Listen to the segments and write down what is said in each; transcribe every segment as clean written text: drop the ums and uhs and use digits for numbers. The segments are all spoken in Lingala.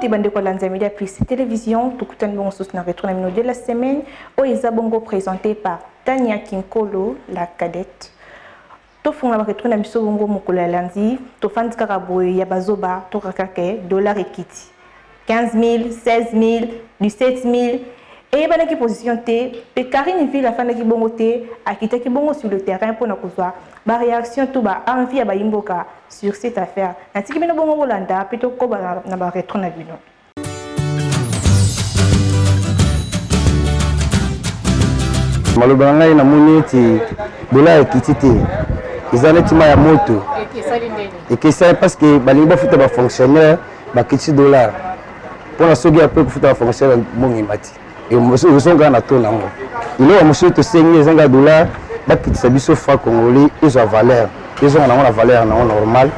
te bande kwa lanza media plus télévision tukutani bongo sous na retrouver na de la semaine o bongo présenté par Tania Kinkolo la cadette. To fonga ba retrouver na biso bongo mokolo ya lundi to fandi kaka boye ya bazoba to kaka ke dollar ekiti 15 000 16 000 17 000 et bana ki position te pe Karine Ville la fanda ki bongo te akita ki bongo sur le terrain pour na kozwa ba réaction to ba envie ya ba imboka sur cette affaire. Natiki bino bongo Rolanda plutôt ko ba na ba retro na bino. Maloba ngai na moni ti dollar ekiti te. Izana tima ya moto. Et parce que balingi ba futa ba fonctionnaire ba kiti dollar. Pour la sogi après futa ba fonctionnaire bongi mati. Et monsieur osonga na to nango. Il a monsieur to sengi zanga dollar ba kiti sa biso franc congolais ils ont valeur. Ils ont la valeur normale.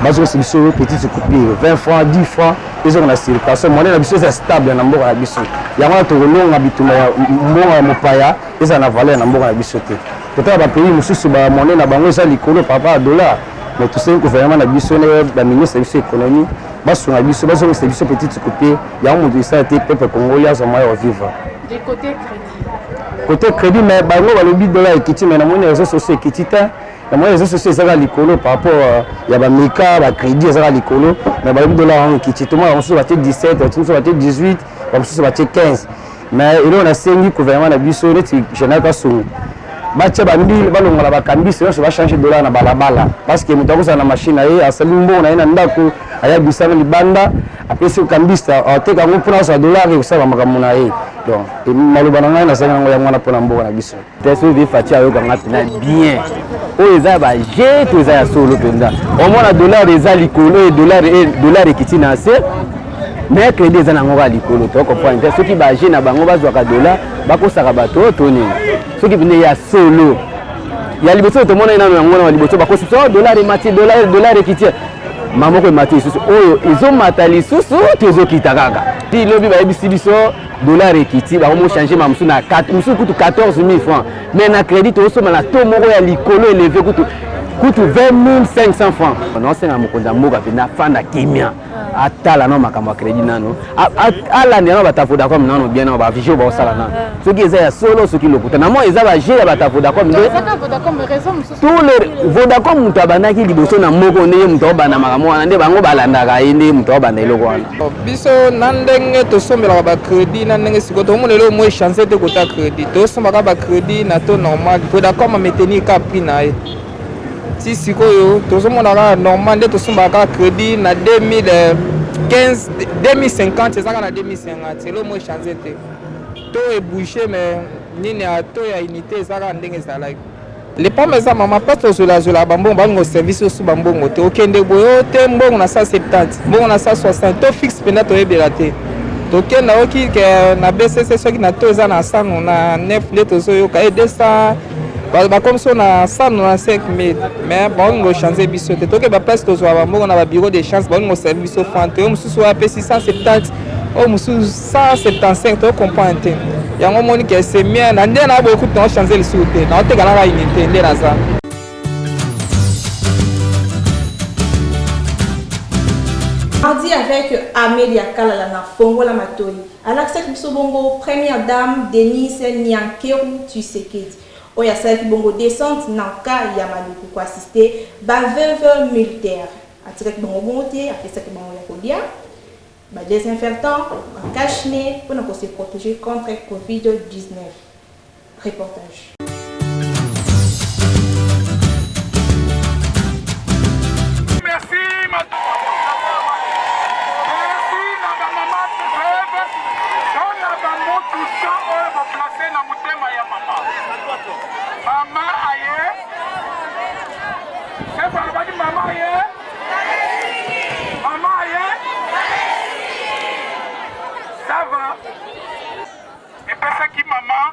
Bazo c'est biso petite coupure 20 francs 10 francs ils ont la circulation monnaie la biso c'est stable na mboka na biso. Yango to longa bituma ya mbonga mopaya ils ont la valeur na mboka na biso te. Peut-être ba pays mususu ba monnaie na bango ça likolo par rapport à dollar. Mais tout ça gouvernement na biso na ministre de l'économie baso na biso bazo c'est biso petite coupure yango mo ça été peuple congolais ça moyen vivre. Du côté crédit. Côté crédit mais bango ba lobi dollar ekiti mais na monnaie réseaux sociaux ekiti ta. La moyenne réseaux sociaux ça va likolo par rapport il y a ba meka ba crédit ça va likolo mais ba lobi dollar ekiti tout le monde on va 17 tout le monde va 18 on va 15 mais il on a saigné gouvernement na biso net général kaso bacha bandi balongola bakambisi nyonso bachange dollar na balabala parce que moto akozala na machine aye asali mbongo na ye na ndako ayabisana libanda apesi okambisa ateka yango mpona kozala dollar ekosala makambo na ye donc maloba na ngai nasenga yango yango wana mpona mbongo na biso te soki fati ayokanga mpena bien oyo eza baje to eza ya solo mpenza omona dollar eza likolo e dollar ekiti na se mais crédit eza nango kaka likolo tokomprendre te soki baje na bango bazwaka dollar bakosaka bato to nini soki pene ya solo ya liboso tomona nano yango na liboso bakosi so dollar emati dollar ekiti mamoko emati lisusu oyo ezomata lisusu te ezokita kaka ti lobi bayebisi biso dollar ekiti bakomo changer mamusu na 4 musu kutu 14 000 francs mais na crédit tosoma na to moko ya likolo élevé kutu 20 500 francs naosenga mokonzi ya mboka mpe nafanda kimia atala no makambo ya crédit nano alandi no bata Vodacom nano bien no bavigio baosala nano soki eza ya solo soki lokuta na mo eza baje ya bata Vodacom nde tous les Vodacom mutu abandaki liboso na moko ndenge mutu obanda makambo wana nde bango balandaka ye nde mutu obanda eloko wana biso na ndenge tosombelaka bacrédit na ndenge sikoyo tomona lelo mo échange te kota crédit tosombaka bacrédit na to normal Vodacom ameteni ka prix na ye si sikoyo tozomonaka normal nde tosombaka crédit na 2015 2050 ezaka na 2050 elo mo échange te to ebouché mais nini to ya unité ezaka ndenge ezalaki les pommes eza mama pas tozolazolaka bambongo balingo service osu bambongo te okende boyo te mbongo na 170 mbongo na 160 to fixe mpena toyebela te tokenda oki ke na BCC soki na to eza na 100 na 9 nde tozoyoka e 200 comme ça on a 195 000 mais bon on changer biso te toke ba place tozwa ba mbongo na ba bureau de chance bon on service au fante o mususu ape 670 o mususu 175 to comprendre yango moni ke c'est bien na ndena beaucoup de changer le sous te na oteka na unité nde na ça. Mardi avec Amélia Kalala na Fongola Matoi. À l'accès Bongo, première dame Denise Nyankeru Tshisekedi. Oya saki bongo descente nanka ya maluku ko assister ba veuve militaire atika bongo bongo te apesa ke bongo ya kolia ba désinfectant ba cache-nez pour se protéger contre Covid-19. Reportage. Merci madame. Merci na ba maman veuve dans la bango tout ça on va placer na mutema ya mama. Maman aye. C'est pas le maman aye. Maman aye. Ça va. Et parce que maman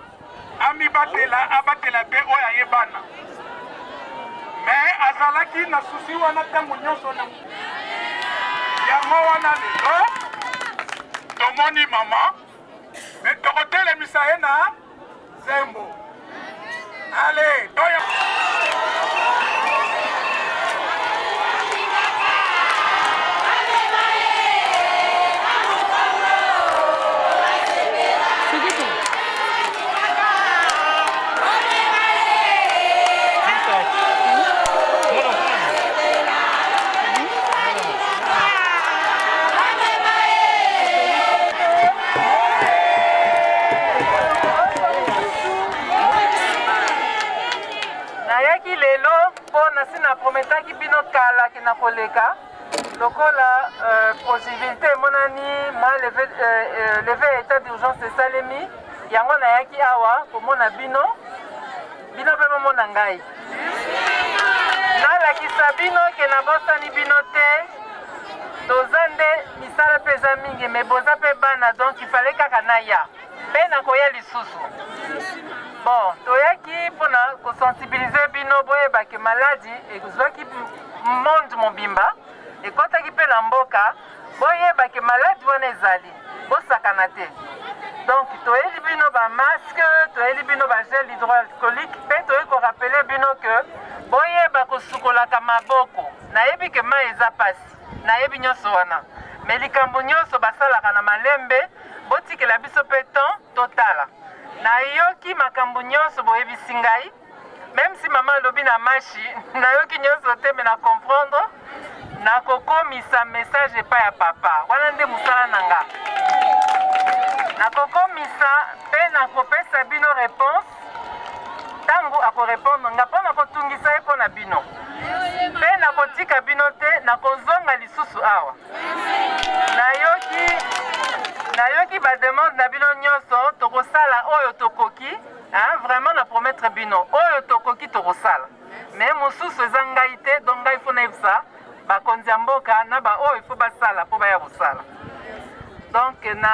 ami batela abatela be oya yebana. Mais azalaki na souci wana tango nyonso na. Yango wana lelo. Tomoni maman. Mais tokotele misaena Zembo. Allez, doya. neti na prometaki bino kala ki na koleka lokola possibilité monani moi levé état d'urgence esalemi yango nayaki awa komona bino bino mpe bomona ngai nalakisa bino ke nabosani bino te toza nde misala mpe eza mingi me boza mpe bana donc ifale kaka naya mpe nakoya lisusu bon toyaki mpona kosensibilize bino boyebake maladi ezwaki monde mobimba ekotaki mpe na mboka boyebake maladi wana ezali bosakana te donc toyeli bino bamaske toyeli bino bagel hydroalcoolique mpe toyei korapele bino ke boyeba kosukolaka maboko nayebi ke mai eza pasi nayebi nyonso wana me likambo nyonso basalaka na malembe botikela biso mpe temps totala nayoki makambo nyonso boyebisi ngai même si mama alobi na mashi nayoki nyonso te me na comprendre nakokomisa message epai ya papa wana nde mosala na nga nakokomisa mpe nakopesa bino réponse ntango akorépondre nga mpo nakotungisa ye mpo na bino mpe nakotika bino te nakozonga lisusu awa nayoki bademande na bino nyonso tokosala oyo tokoki vraiment na promettre bino oyo tokoki tokosala me mosusu eza ngai te donc ngai fo nayebisa bakonzi ya mboka na baoyo ifo basala mpo baya kosala donc na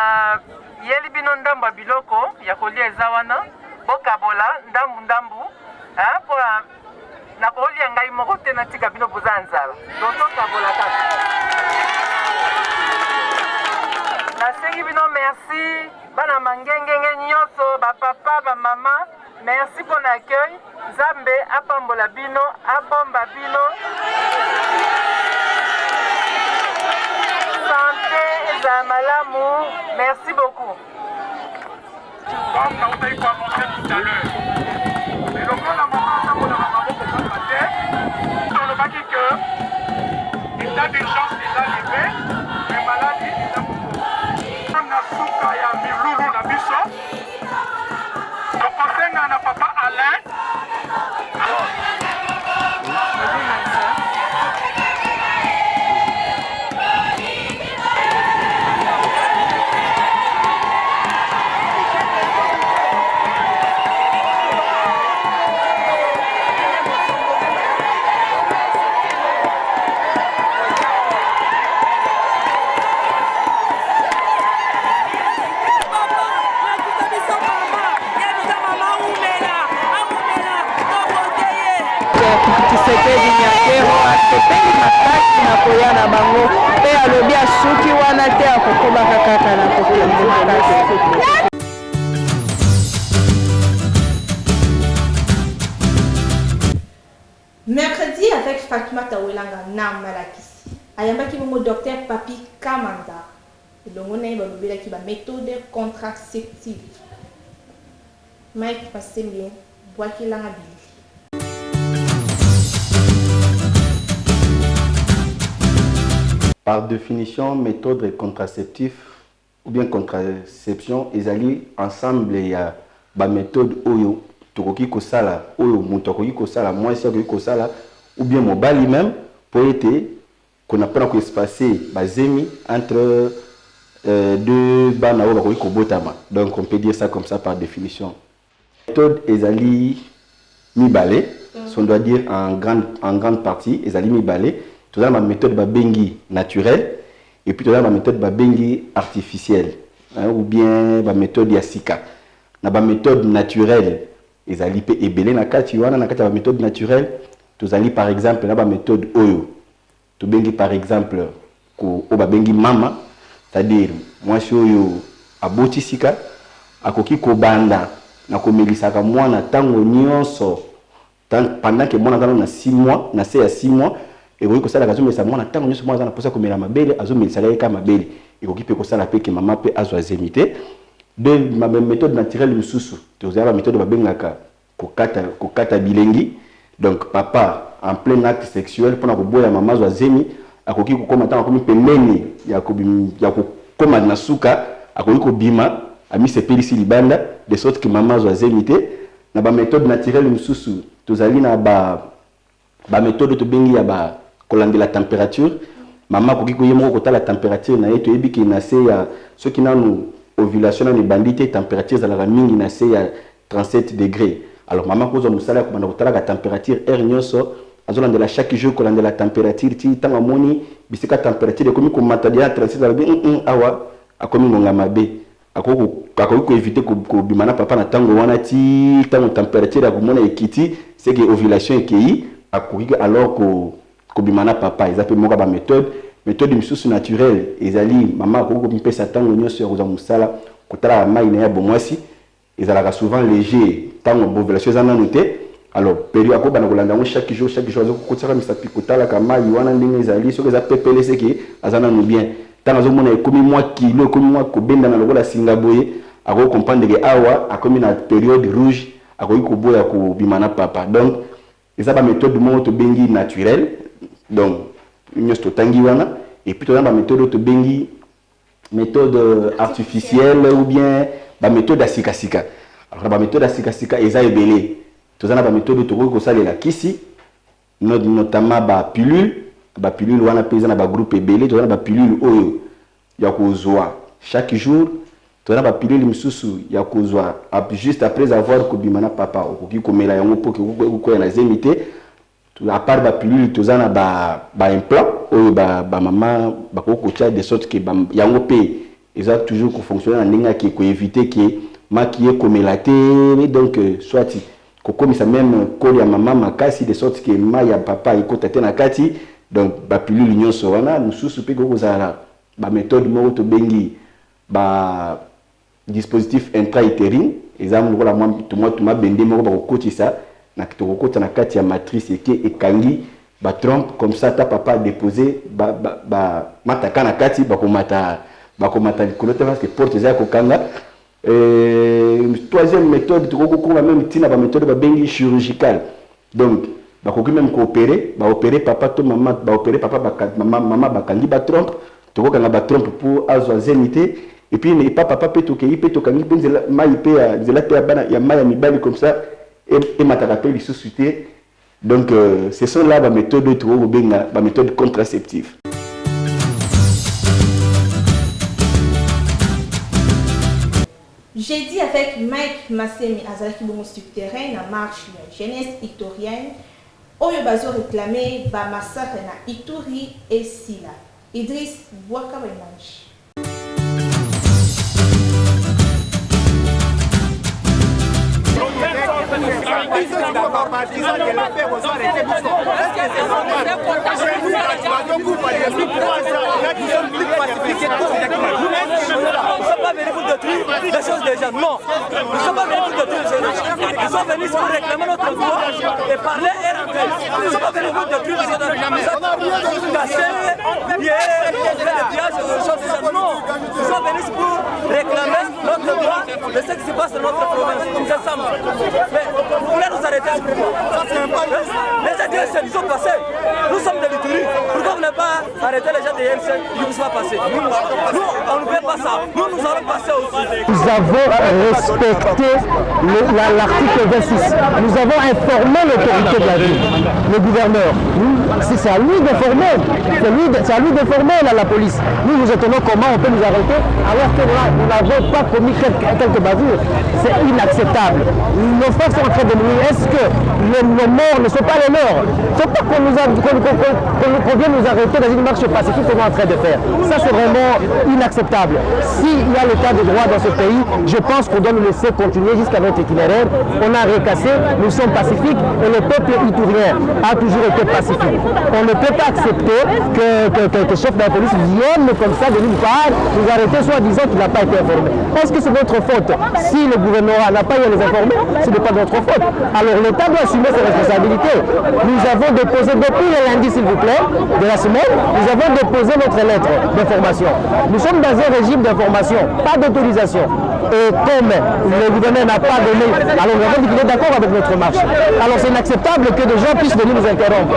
yeli bino ndambo ya biloko ya kolia eza wana bokabola ndambu mpo nakolia ngai moko te natika bino boza ya nzala donc tokabola kaka nasengi bino merci bana mangengenge nyonso bapapa bamama merci mpo na accueil nzambe apambola bino abomba bino santé ezala malamu merci beaucoup comme nautaki koannonce tout à l'heure elokola mama atambolaka maboko pamba te tolobaki ke état d'urgence eza levé me maladi eza moko na suka ya milulu na biso tokosenga na papa Alain Tshisekedi Nyakero asepeli makasi na koya na bango mpe alobi asuki wana te akokobaka kaka na kokende makasi. Mercredi avec Fatima Tawelanga na Malakisi ayambaki bongo docteur Papi Kamanda elongo na ye balobelaki baméthode contraceptive Mike Pasembe bwakelanga bili. Par définition, méthode contraceptive ou bien contraception, ils allient ensemble. Il y a la méthode oyo tokoki kosala oyo mutokoki kosala moi si akoki kosala ou bien mobali même pour être qu'on apprend à espacer bazemi entre deux bana oyo bakoki kobotama. Donc on peut dire ça comme ça par définition. Méthode ils allient mibale, on doit dire en grande partie ils allient mibale. Tout ça, ma méthode babengi naturelle et puis tout ça, ma méthode babengi artificielle ou bien ma méthode yasika. Na ba méthode naturelle, ils allient pe ebele na kati wana na kati ba méthode naturelle, tout allient par exemple na ba méthode oyo. To bengi par exemple ko o babengi mama, c'est-à-dire moi si oyo aboti sika akoki ko banda na komelisaka mwana tango nyonso pendant que mwana na 6 mois, na se ya 6 mois. Et vous savez que ça mwana tango nyonso mwana na posa ko mela mabele azomelisaka ye ka mabele et ko kipe ko sala pe ke mama pe azwa zemité de ma méthode naturelle mususu to za ba méthode babengaka ko kata bilengi donc papa en plein acte sexuel pour na ko boya mama azwa zemi akoki ko koma tango komi pembeni ya ko koma na suka akoki ko bima ami sepelisi libanda de sorte que mama azwa zemité na ba méthode naturelle mususu to zali na ba ba méthode to bengi ya ba kolande la température maman ko kiko yemo ko la température na yeto yebi ki na se ya ce qui na nous ovulation na bandite température za la mingi na se ya 37 degrés alors maman ko zo musala ko bana ko la température air nyoso azolande la chaque jour kolande la température ti tanga moni bisika température ko mi ko matadia 37 za bi awa akomi ngonga mabe akoko éviter ko bimana papa na tango wana ti tango température ko mona ekiti c'est que ovulation ekei akoki alors ko bimana papa ils appellent moka ba méthode misusu naturelle ezali mama akoko mpesa tango nyoso ya koza musala kotala mai na ya bomwasi ezalaka souvent léger tango ovulation ezana noté alors période ko bana kolanda ngo chaque jour azokotaka misapi kotala ka mai wana ndenge ezali soki eza pepele c'est que azana no bien tant que mon ekomi moi kilo ekomi moi ko benda na lokola singaboye ako comprendre que awa akomi na période rouge ako ko boya ko bimana papa donc eza ba méthode mo to bengi naturelle donc nyos to tangi wana et puis to ba méthode to bengi méthode artificielle ou bien ba méthode asikasika alors ba méthode asikasika eza ebele to zana ba méthode to ko salela kisi notamment ba pilule wana pesa na ba groupe ebele to na ba pilule oyo ya kozwa chaque jour to na ba pilule misusu ya kozwa juste après avoir kobimana papa okoki komela yango po ko na zemité à part ba pilule to na ba implant oyo ba mama ba ko tia de sorte que yango pe eza toujours ko fonctionner na ndinga ki ko éviter que maquiller komela te donc soit kokomisa même koli ya mama makasi de sorte que ma ya papa ikota te na kati donc ba pilule nyonso wana mususu pe ko kozala ba méthode moko to bengi ba dispositif intra-utérine exemple ko la moi to bende moko ba kokotisa na kitoko kota na kati ya matrice eke ekangi ba trompe comme ça ta papa déposer ba mataka na kati ba komata likolo te parce que porte za ko kanga troisième méthode to ko même tina ba méthode ba bengi chirurgicale donc bakoki même coopérer opérer papa to maman opérer papa maman bakangi ba trompe to ko kanga ba trompe pour azwa zénité et puis ne pas papa peut to kangi penzela mai pe ya zela pe bana ya mai ya mibali comme ça et mataka pe susciter donc ce sont là ba méthode to ko benga ba méthode contraceptive. J'ai dit avec Mike Massemi Azalaki Bongo sur terrain na marche la jeunesse victorienne oyo bazo réclamer ba massacre na Ituri et Sila. Idriss Bouaka Baimage. Les choses des gens, non. Nous ne sommes pas venus pour détruire les gens. Nous sommes venus pour réclamer notre droit et parler et rentrer. Nous ne sommes pas venus pour détruire les gens. Casser, les pillages, les choses des gens, non. Nous sommes venus pour réclamer notre droit de ce qui se passe dans notre province. C'est simple. Mais vous voulez nous arrêter les gens ils sont passés. Nous sommes de l'Ituri. Pourquoi vous n'avez pas arrêté les gens de Yense? Ils ne sont pas passés. Nous, on ne fait pas ça. Nous allons passer aussi. Nous avons respecté l'article 26. Nous avons informé l'autorité de la ville, le gouverneur. C'est à lui d'informer. C'est à lui d'informer la police. Nous nous étonnons comment on peut nous arrêter alors que là, nous n'avons pas commis quelques bavures. C'est inacceptable. Nos frères sont en train de mourir. Est-ce que nos morts ne sont pas les leurs? Il ne faut pas qu'on vienne nous arrêter dans une marche pacifique qu'on est en train de faire. Ça, c'est vraiment inacceptable. S'il y a l'état de droit dans ce pays, je pense qu'on doit nous laisser continuer jusqu'à notre itinéraire. On a recassé, nous sommes pacifiques et le peuple iturien a toujours été pacifique. On ne peut pas accepter que le chef de la police vienne comme ça de nulle part nous arrêter soit disant qu'il n'a pas été informé. Est-ce que c'est notre faute? Si le gouvernement n'a pas eu à les informer, ce n'est pas notre faute. Alors l'État doit assumer ses responsabilités. Nous avons déposé depuis le lundi, s'il vous plaît, de la semaine, nous avons déposé notre lettre d'information. Nous sommes dans un régime d'information, pas d'autorisation. Et comme le gouvernement n'a pas donné, alors nous avons dit qu'il est d'accord avec notre marche. Alors c'est inacceptable que des gens puissent venir nous interrompre.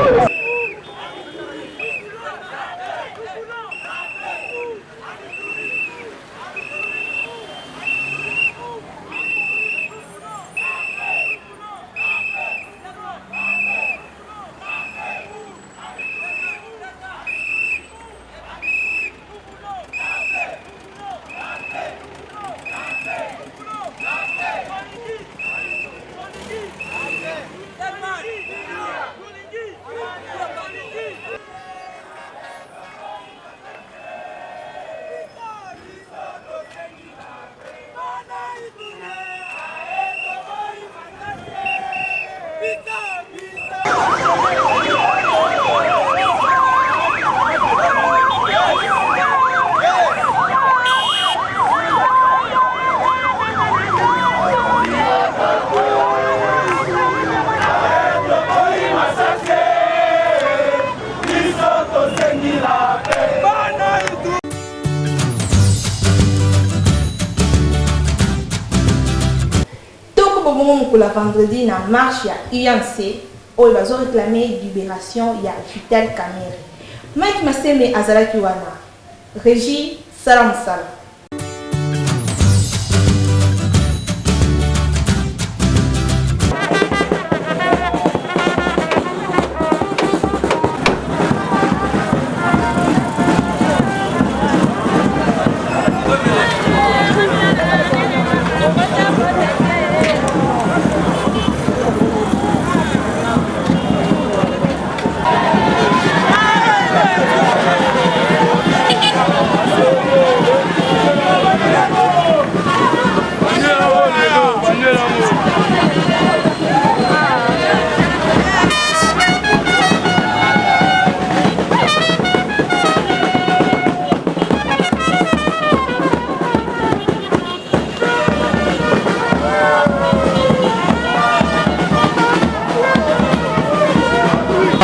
mokula vendredi na marche ya UNC oyo bazo réclamer libération ya Vital Kamerhe. Mike Maseme azalaki wana. Régie Salam Salam.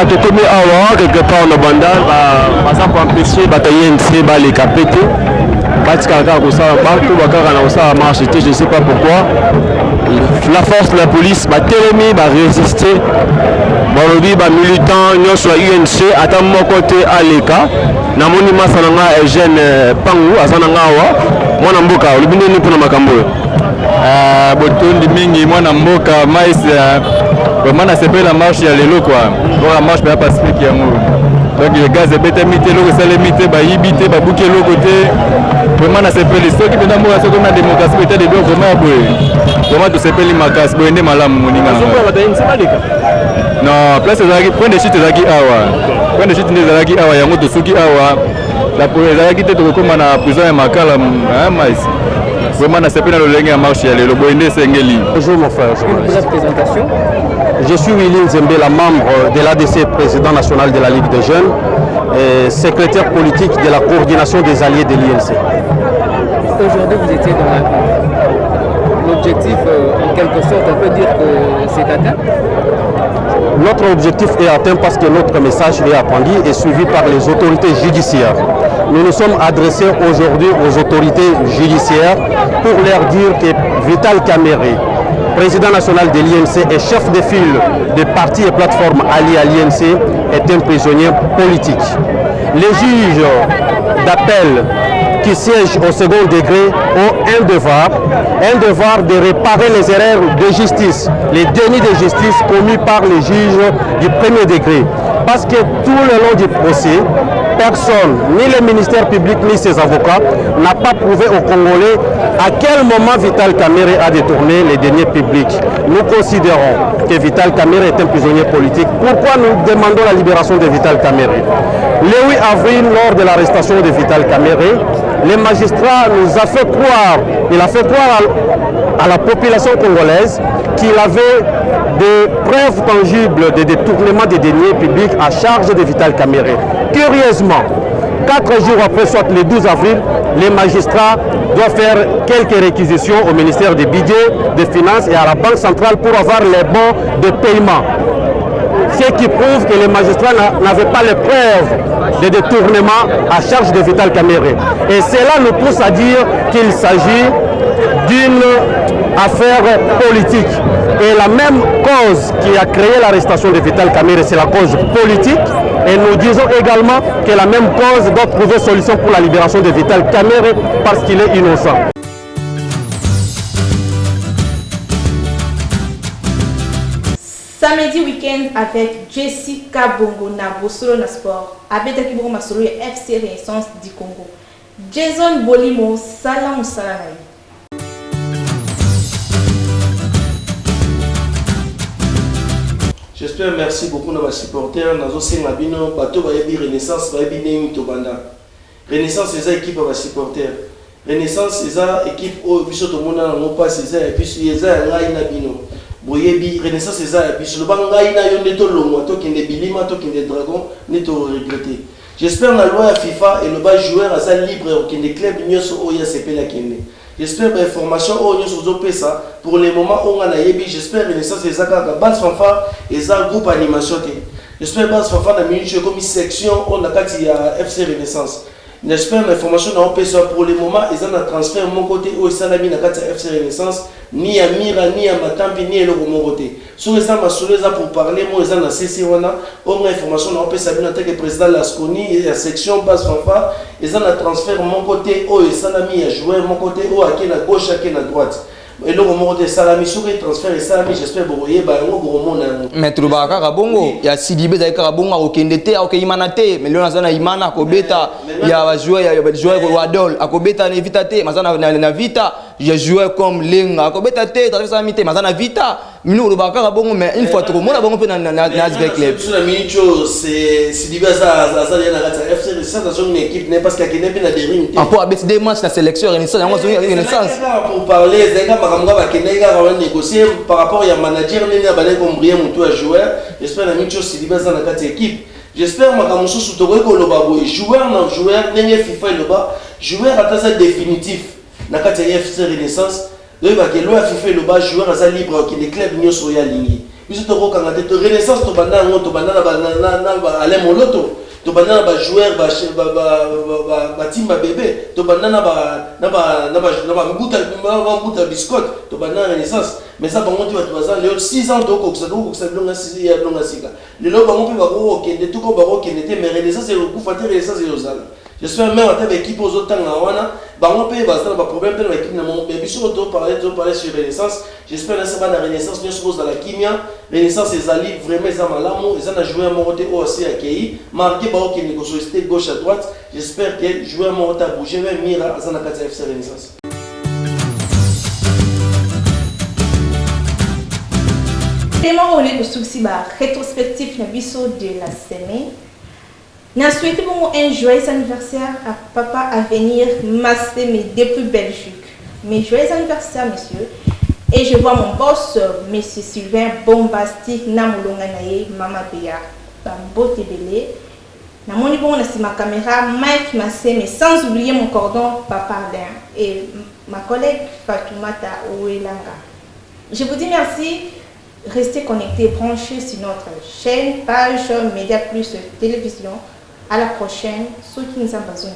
Tokomi awa quelque part na bandal baza koempêche bato ya INC baleka pe te batikala kaka kosala bato bakaka na kosala marche te, je sais pas pourquoi. La force de la police batelemi baresiste balobi bamilitant nyonso ya UNC ata moko te aleka. Namoni masa na nga Eugène Pangu aza na nga awa mwana mboka olobi nini mpona makambo oyo? Botondi mingi mwana mboka mais vraiment nasepela marche ya lelo kwa la marche ya pacifique ya ngo donc le gaz ebetami te loko esalemi te bayibi te babuki eloko te vraiment nasepeli soki mpenza mboka soki na démocratie peut-être de bien vraiment boye vraiment tosepeli makasi boye nde malamu moninga non place ezalaki point de chute ezalaki nde ezalaki awa yango tosuki awa ezalaki te tokokoma na prison ya makala mais vraiment nasepeli na lolenge ya marche ya lelo boye nde esengeli. Bonjour mon frère. Une brève présentation. Je suis Willy Nzembela, membre de l'ADC, président national de la Ligue des Jeunes, et secrétaire politique de la coordination des alliés de l'INC. Aujourd'hui, vous étiez dans la rue. L'objectif, en quelque sorte, on peut dire que c'est atteint. Notre objectif est atteint parce que notre message est attendu et suivi par les autorités judiciaires. Nous nous sommes adressés aujourd'hui aux autorités judiciaires pour leur dire que Vital Kamerhe, président national de l'INC et chef de file des partis et plateformes alliés à l'INC, est un prisonnier politique. Les juges d'appel qui siègent au second degré ont un devoir de réparer les erreurs de justice, les dénis de justice commis par les juges du premier degré. Parce que tout le long du procès, personne, ni le ministère public ni ses avocats, n'a pas prouvé aux Congolais à quel moment Vital Kamerhe a détourné les deniers publics. Nous considérons que Vital Kamerhe est un prisonnier politique. Pourquoi nous demandons la libération de Vital Kamerhe? Le 8 avril, lors de l'arrestation de Vital Kamerhe, le magistrat nous a fait croire, il a fait croire à la population congolaise qu'il avait des preuves tangibles de détournement des deniers publics à charge de Vital Kamerhe. Curieusement, 4 jours après, soit le 12 avril, les magistrats doivent faire quelques réquisitions au ministère des Budgets, des Finances et à la Banque centrale pour avoir les bons de paiement. Ce qui prouve que les magistrats n'avaient pas les preuves de détournement à charge de Vital Kamerhe. Et cela nous pousse à dire qu'il s'agit d'une affaire politique. Et la même cause qui a créé l'arrestation de Vital Kamerhe, c'est la cause politique. Et nous disons également que la même cause doit trouver solution pour la libération de Vital Kamerhe parce qu'il est innocent. Samedi week-end avec Jessica Bongo na Bosolo na sport. Abetaki bongo masolo ya FC Renaissance du Congo. Jason Bolimo, salam salam. J'espère merci beaucoup à nos supporters. Nous avons bino bateau bayebi Renaissance bayebi nemi tobanda. Renaissance c'est une équipe de supporters. Renaissance c'est une équipe au biso to mona na pas c'est et puis c'est ngai na bino. Boyebi Renaissance c'est ça et puis le bangai na yo neto longo to kende bilima to kende dragon neto regretter. J'espère na loi ya FIFA et le bas joueur à ça libre au kende club nyoso oya sepela kende. J'espère que l'information pour les moments où on a yebi, j'espère que c'est ça que base fanfare et ça groupe animation. J'espère que base fanfare a mis comme une section on a fait FC Renaissance. J'espère l'information n'a pas pour le moment. Ils ont un transfert mon côté où ils sont la mine à FC Renaissance, ni à Mira, ni à Matampi, ni à mon côté. Sur les armes pour parler, moi, ils ont un CC, on a une information n'a pas en tant que président de la SCONI et la section basse fanfare. Ils ont un transfert mon côté où ils sont la mine à jouer, mon côté où à qui à gauche, à qui à droite. Et là, on a salami sur les transferts et salami, j'espère que vous voyez, mais tu vas à Bongo, il y a Sidibé à Karabonga, au Kendete, au Kaimanate, mais là, on a Imana, Kobeta, il y a joué, il y a joué au Wadol, à Kobeta, Nevitate, Mazana Navita, j'ai joué comme Lenga, à Kobeta, Traversa Mité, Mazana Vita, nous, le Bakar Bongo, mais une fois trop, moi, on peut dans Nazgay Club. Sur la minute, c'est Sidibé à FC, c'est ça, dans une équipe, n'est parce qu'il y a des rings. Pour abaisser des matchs, la sélection, Renaissance. Pour parler, négocier par rapport à un manager, un joueur. J'espère que la chose dans la équipe. J'espère que les joueurs, FIFA joueur à définitif. Dans la FC Renaissance, le FIFA joueur à libre qui les clubs n'y sont pas alignés. Ils sont Renaissance, to banana ba joueur ba team ba bébé to banana ba nguta biscotte to banana Renaissance mais ça bango tu vas les 6 ans donc ça longa sika les lo bango pe ba ko kende tout ko ba ko kende mais Renaissance c'est le coup faté Renaissance et aux ala j'espère même avec l'équipe aux autres temps wana bango pe ba ça ba problème pe l'équipe na mon bébé sur to parler sur Renaissance j'espère que ça va la Renaissance bien sûr dans la kimia Renaissance les alliés vraiment ils ont malamu ils ont joué à mon côté aussi accueilli marqué qui négocié gauche à droite. J'espère que jouer à mon à bouger vers Mira à Zanakata FC Renaissance. Tellement on est de souci rétrospectif de la semaine. Nous souhaitons un joyeux anniversaire à papa à venir masser mes depuis Belgique. Mes joyeux anniversaire, monsieur. Et je vois mon boss, monsieur Sylvain Bombastique, Namolonganaye, Mama Béa, Bambo Tebele. Na moni bon na ma caméra Mike Massé, mais sans oublier mon cordon Papa Alain et ma collègue Fatoumata Ouelanga. Je vous dis merci, restez connectés, branchez sur notre chaîne, page Média Plus Télévision. À la prochaine, ceux qui nous ont besoin.